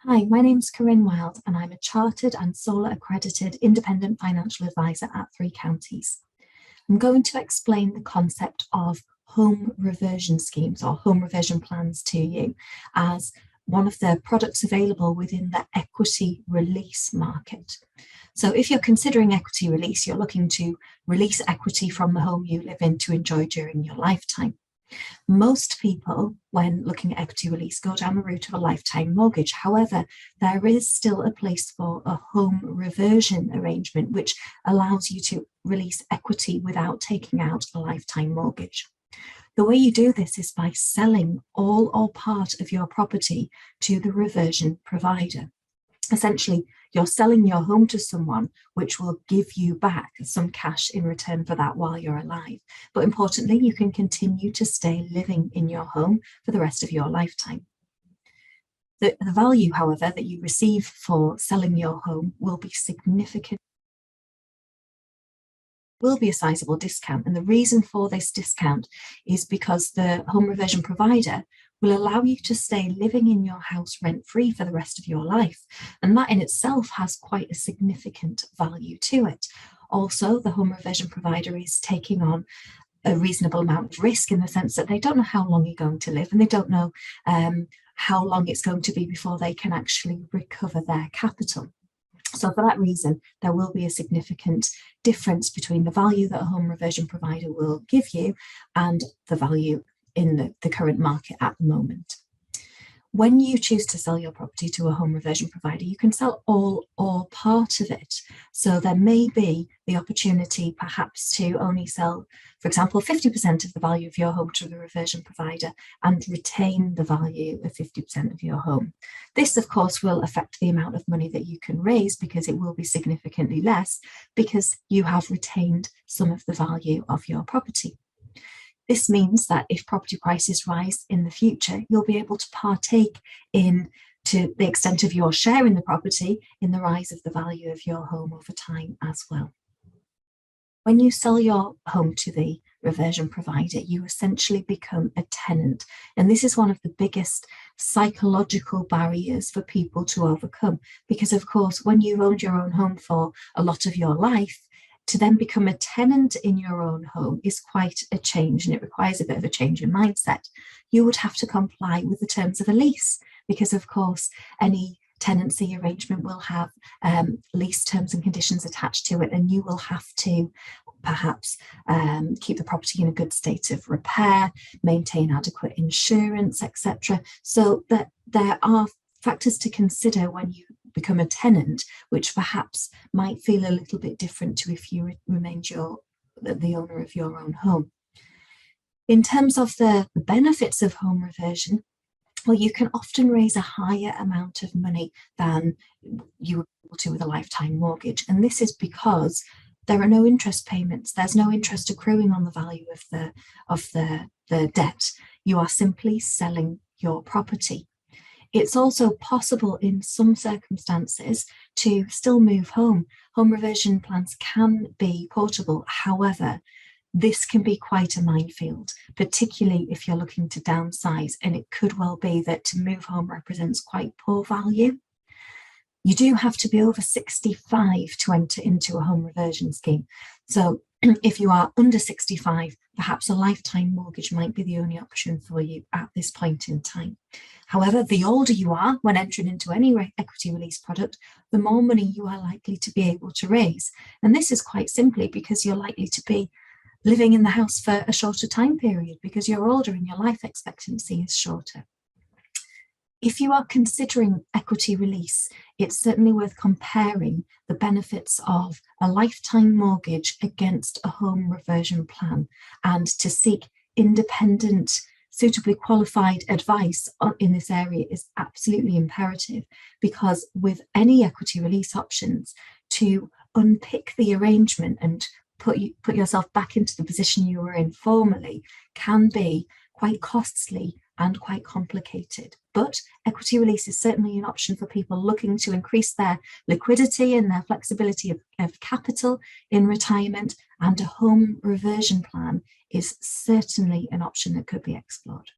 Hi, my name's Corryn Wild, and I'm a chartered and SOLA accredited independent financial advisor at 3 counties. I'm going to explain the concept of home reversion schemes or home reversion plans to you as one of the products available within the equity release market. So if you're considering equity release, you're looking to release equity from the home you live in to enjoy during your lifetime. Most people, when looking at equity release, go down the route of a lifetime mortgage. However, there is still a place for a home reversion arrangement, which allows you to release equity without taking out a lifetime mortgage. The way you do this is by selling all or part of your property to the reversion provider. Essentially, you're selling your home to someone which will give you back some cash in return for that while you're alive. But importantly, you can continue to stay living in your home for the rest of your lifetime. The value, however, that you receive for selling your home will be significant. Will be a sizable discount, and the reason for this discount is because the home reversion provider will allow you to stay living in your house rent-free for the rest of your life, and that in itself has quite a significant value to it. Also, the home reversion provider is taking on a reasonable amount of risk in the sense that they don't know how long you're going to live, and they don't know how long it's going to be before they can actually recover their capital. So for that reason, there will be a significant difference between the value that a home reversion provider will give you and the value in the current market at the moment. When you choose to sell your property to a home reversion provider, you can sell all or part of it. So there may be the opportunity perhaps to only sell, for example, 50% of the value of your home to the reversion provider and retain the value of 50% of your home. This, of course, will affect the amount of money that you can raise because it will be significantly less because you have retained some of the value of your property. This means that if property prices rise in the future, you'll be able to partake in, to the extent of your share in the property, in the rise of the value of your home over time as well. When you sell your home to the reversion provider, you essentially become a tenant. And this is one of the biggest psychological barriers for people to overcome. Because of course, when you've owned your own home for a lot of your life, to then become a tenant in your own home is quite a change, and it requires a bit of a change in mindset. You would have to comply with the terms of a lease because, of course, any tenancy arrangement will have lease terms and conditions attached to it, and you will have to perhaps keep the property in a good state of repair, maintain adequate insurance, etc. So that there are factors to consider when you become a tenant, which perhaps might feel a little bit different to if you remained the owner of your own home. In terms of the benefits of home reversion, well, you can often raise a higher amount of money than you were able to with a lifetime mortgage. And this is because there are no interest payments. There's no interest accruing on the value of the debt. You are simply selling your property. It's also possible in some circumstances to still move home. Home reversion plans can be portable. However, this can be quite a minefield, particularly if you're looking to downsize, and it could well be that to move home represents quite poor value. You do have to be over 65 to enter into a home reversion scheme. So if you are under 65, perhaps a lifetime mortgage might be the only option for you at this point in time. However, the older you are when entering into any equity release product, the more money you are likely to be able to raise. And this is quite simply because you're likely to be living in the house for a shorter time period because you're older and your life expectancy is shorter. If you are considering equity release, it's certainly worth comparing the benefits of a lifetime mortgage against a home reversion plan and to seek independent, suitably qualified advice in this area is absolutely imperative, because with any equity release options, to unpick the arrangement and put yourself back into the position you were in formerly can be quite costly and quite complicated. But equity release is certainly an option for people looking to increase their liquidity and their flexibility of capital in retirement, and a home reversion plan is certainly an option that could be explored.